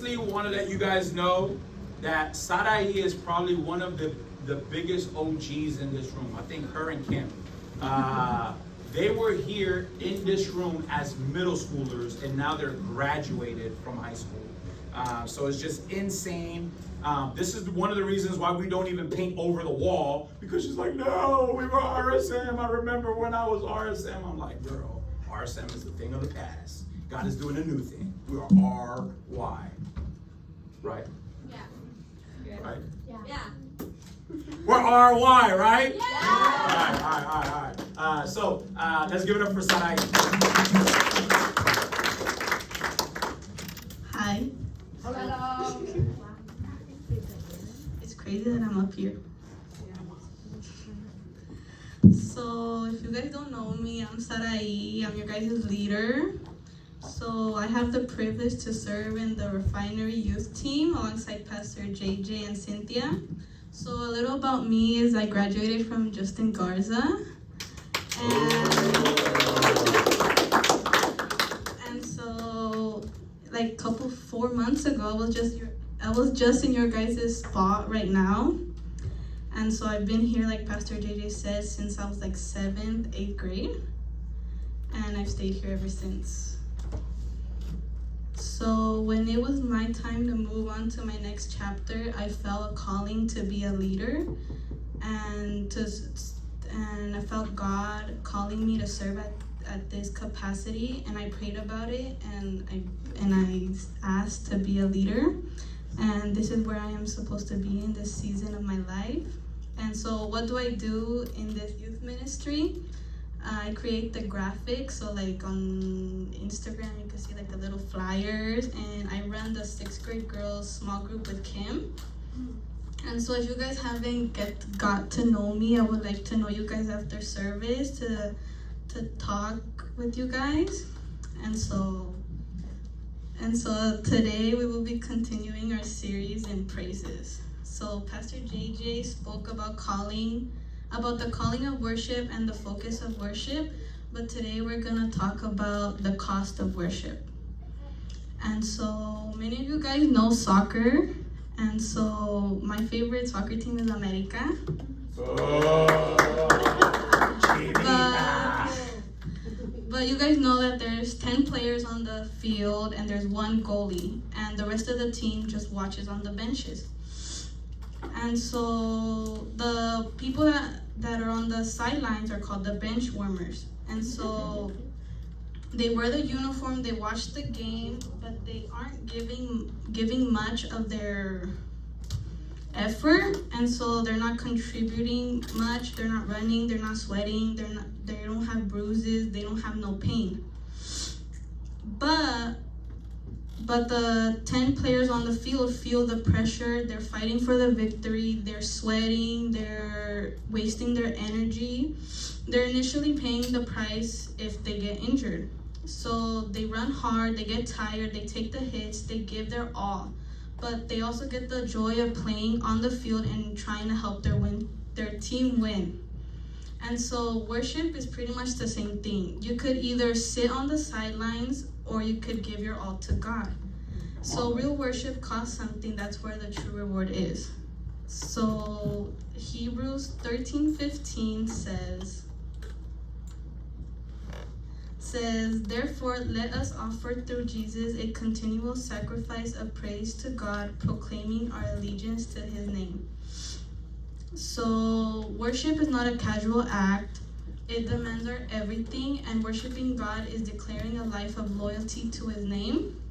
honestly want to let you guys know that Sarai is probably one of the biggest OGs in this room. I think her and Kim. They were here in this room as middle schoolers, and now they're graduated from high school. So it's just insane. This is one of the reasons why we don't even paint over the wall, because she's like, no, we were RSM. I remember when I was RSM. I'm like, girl, RSM is a thing of the past. God is doing a new thing. We are RY. Right? Yeah. Right? Yeah. We're RY, right? Yeah. All right. So let's give it up for Sarai. Hi. Hello. It's crazy that I'm up here. So, if you guys don't know me, I'm Sarai. I'm your guys' leader. So, I have the privilege to serve in the Refinery Youth Team alongside Pastor JJ and Cynthia. So, a little about me is I graduated from Justin Garza. And so, like 4 months ago, I was just in your guys' spot right now. And so I've been here, like Pastor JJ says, since I was like 7th, 8th grade. And I've stayed here ever since. So when it was my time to move on to my next chapter, I felt a calling to be a leader. And I felt God calling me to serve at this capacity. And I prayed about it, and I asked to be a leader. And this is where I am supposed to be in this season of my life. And so what do I do in this youth ministry? I create the graphics, so like on Instagram you can see like the little flyers, and I run the 6th grade girls small group with Kim. And so if you guys haven't got to know me, I would like to know you guys after service to talk with you guys. And so today we will be continuing our series in praises. So Pastor JJ spoke about the calling of worship and the focus of worship, but today we're gonna talk about the cost of worship. And so many of you guys know soccer, and so my favorite soccer team is America. But you guys know that there's 10 players on the field and there's one goalie, and the rest of the team just watches on the benches. And so the people that are on the sidelines are called the bench warmers. And so they wear the uniform, they watch the game, but they aren't giving much of their effort, and so they're not contributing much. They're not running, they're not sweating, they don't have bruises, they don't have no pain. But the 10 players on the field feel the pressure. They're fighting for the victory. They're sweating. They're wasting their energy. They're initially paying the price if they get injured. So they run hard. They get tired. They take the hits. They give their all. But they also get the joy of playing on the field and trying to help their team win. And so worship is pretty much the same thing. You could either sit on the sidelines or you could give your all to God. So real worship costs something. That's where the true reward is. So Hebrews 13:15 says, therefore let us offer through Jesus a continual sacrifice of praise to God, proclaiming our allegiance to his name. So worship is not a casual act. It demands our everything, and worshiping God is declaring a life of loyalty to his name.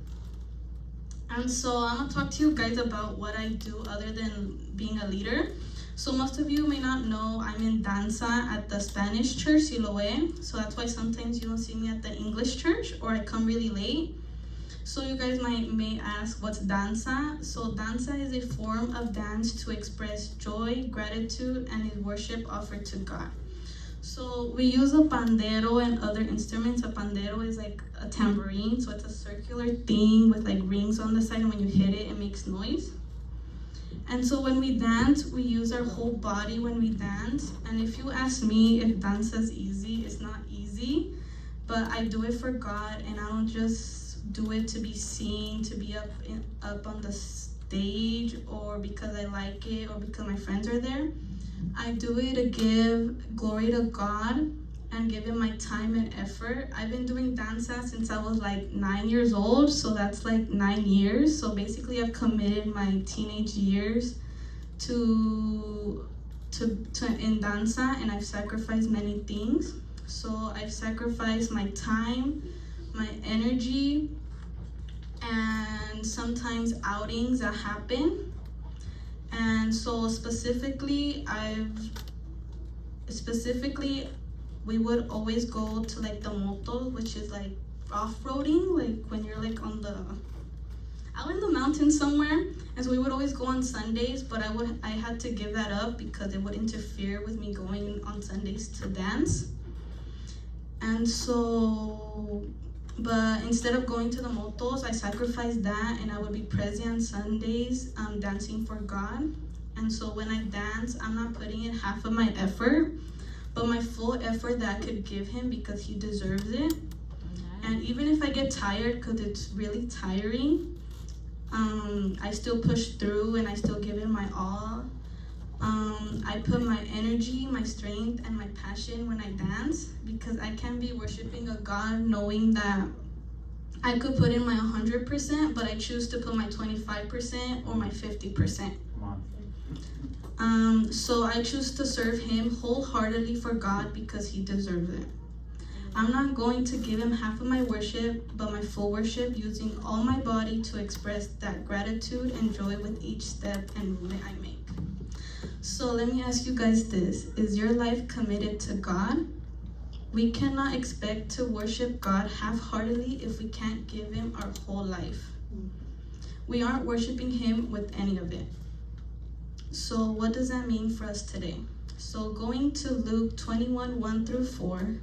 And so I'm going to talk to you guys about what I do other than being a leader. So most of you may not know I'm in danza at the Spanish church, Siloé. So that's why sometimes you don't see me at the English church, or I come really late. So you guys may ask, what's danza? So danza is a form of dance to express joy, gratitude, and his worship offered to God. So we use a pandero and other instruments. A pandero is like a tambourine, so it's a circular thing with like rings on the side, and when you hit it, it makes noise. And so when we dance, we use our whole body when we dance. And if you ask me if dance is easy, it's not easy, but I do it for God, and I don't just do it to be seen, to be up on the stage, or because I like it, or because my friends are there. I do it to give glory to God and give Him my time and effort. I've been doing danza since I was like 9 years old, so that's like 9 years. So basically, I've committed my teenage years to in danza, and I've sacrificed many things. So I've sacrificed my time, my energy, and sometimes outings that happen. And so specifically, we would always go to like the motos, which is like off-roading, like when you're like out in the mountains somewhere. And so we would always go on Sundays, but I had to give that up because it would interfere with me going on Sundays to dance. And so, but instead of going to the motos, I sacrificed that, and I would be present on Sundays dancing for God. And so when I dance, I'm not putting in half of my effort, but my full effort that I could give Him, because He deserves it. And even if I get tired, because it's really tiring, I still push through and I still give Him my all. I put my energy, my strength, and my passion when I dance, because I can't be worshiping a God knowing that I could put in my 100%, but I choose to put my 25% or my 50%. So I choose to serve Him wholeheartedly for God because He deserves it. I'm not going to give Him half of my worship, but my full worship, using all my body to express that gratitude and joy with each step and movement I make. So let me ask you guys this. Is your life committed to God? We cannot expect to worship God half-heartedly if we can't give Him our whole life. We aren't worshiping Him with any of it. So what does that mean for us today? So going to Luke 21, 1-4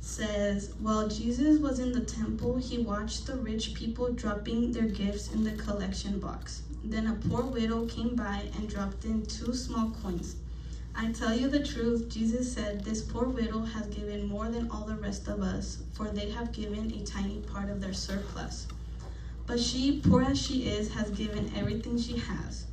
says, while Jesus was in the temple, He watched the rich people dropping their gifts in the collection box. Then a poor widow came by and dropped in 2 small coins. I tell you the truth, Jesus said, this poor widow has given more than all the rest of us, for they have given a tiny part of their surplus. But she, poor as she is, has given everything she has.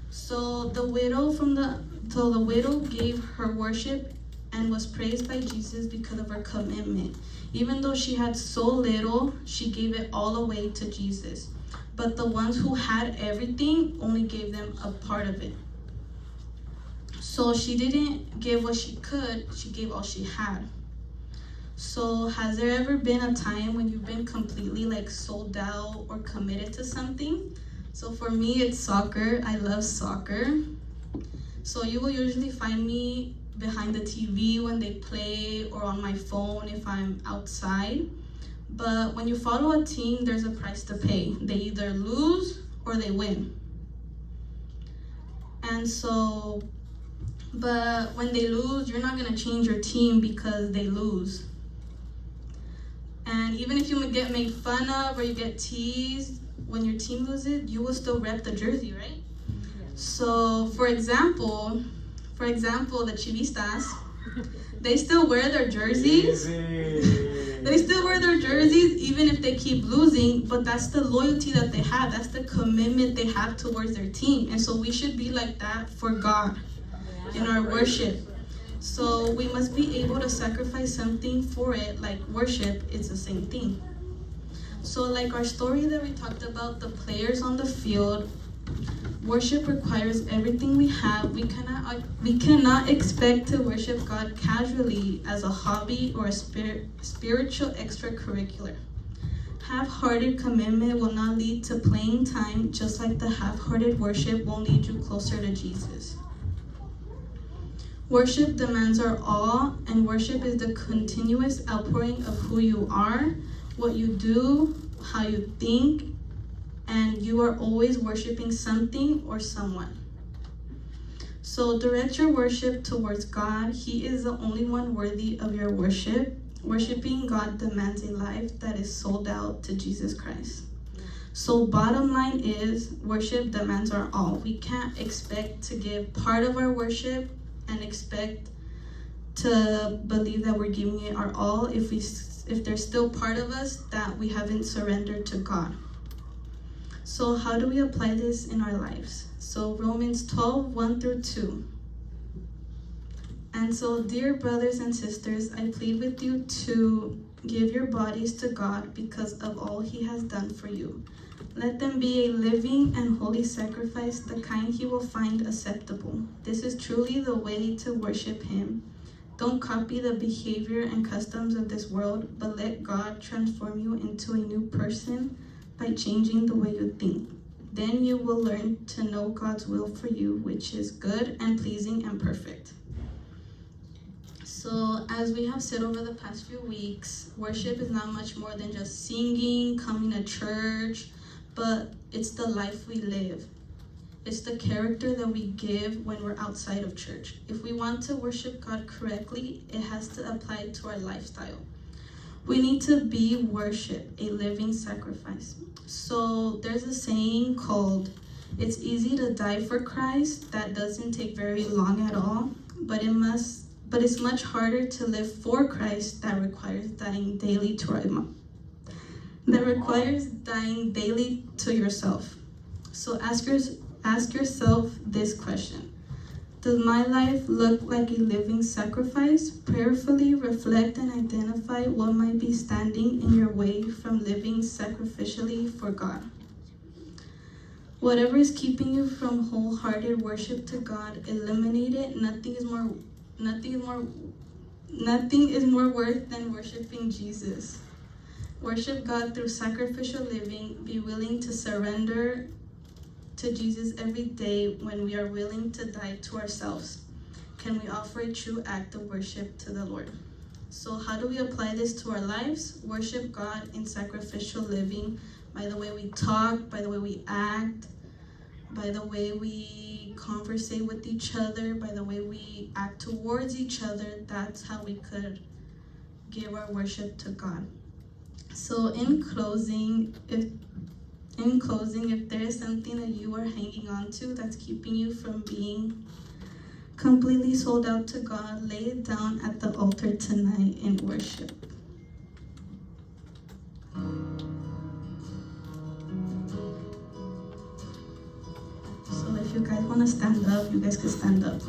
So the widow gave her worship and was praised by Jesus because of her commitment. Even though she had so little, she gave it all away to Jesus. But the ones who had everything only gave them a part of it. So she didn't give what she could, she gave all she had. So has there ever been a time when you've been completely like sold out or committed to something? So for me, it's soccer. I love soccer. So you will usually find me behind the TV when they play, or on my phone if I'm outside. But when you follow a team, there's a price to pay. They either lose or they win. And so, but when they lose, you're not gonna change your team because they lose. And even if you get made fun of or you get teased, when your team loses, you will still rep the jersey, right? So for example, the Chivistas, they still wear their jerseys. They still wear their jerseys even if they keep losing, but that's the loyalty that they have. That's the commitment they have towards their team. And so we should be like that for God in our worship. So we must be able to sacrifice something for it, like worship is the same thing. So like our story that we talked about, the players on the field, worship requires everything we have. We cannot expect to worship God casually as a hobby or a spiritual extracurricular. Half-hearted commitment will not lead to playing time, just like the half-hearted worship won't lead you closer to Jesus. Worship demands our all, and worship is the continuous outpouring of who you are, what you do, how you think, and you are always worshiping something or someone. So direct your worship towards God. He is the only one worthy of your worship. Worshiping God demands a life that is sold out to Jesus Christ. So bottom line is, worship demands our all. We can't expect to give part of our worship and expect to believe that we're giving it our all if if there's still part of us that we haven't surrendered to God. So how do we apply this in our lives? So Romans 12, 1 through 2. And so, dear brothers and sisters, I plead with you to give your bodies to God because of all he has done for you. Let them be a living and holy sacrifice, the kind he will find acceptable. This is truly the way to worship him. Don't copy the behavior and customs of this world, but let God transform you into a new person by changing the way you think. Then you will learn to know God's will for you, which is good and pleasing and perfect. So as we have said over the past few weeks, worship is not much more than just singing, coming to church, but it's the life we live. It's the character that we give when we're outside of church. If we want to worship God correctly, it has to apply to our lifestyle. We need to be worship, a living sacrifice. So there's a saying called, it's easy to die for Christ. That doesn't take very long at all, but it's much harder to live for Christ. That requires dying daily to yourself. So ask yourself this question. Does my life look like a living sacrifice? Prayerfully reflect and identify what might be standing in your way from living sacrificially for God. Whatever is keeping you from wholehearted worship to God, eliminate it. Nothing is more worth than worshiping Jesus. Worship God through sacrificial living. Be willing to surrender to Jesus every day. When we are willing to die to ourselves, can we offer a true act of worship to the Lord? So how do we apply this to our lives? Worship God in sacrificial living by the way we talk, by the way we act, by the way we conversate with each other, by the way we act towards each other. That's how we could give our worship to God. So in closing, if there is something that you are hanging on to that's keeping you from being completely sold out to God, lay it down at the altar tonight in worship. So if you guys want to stand up, you guys can stand up.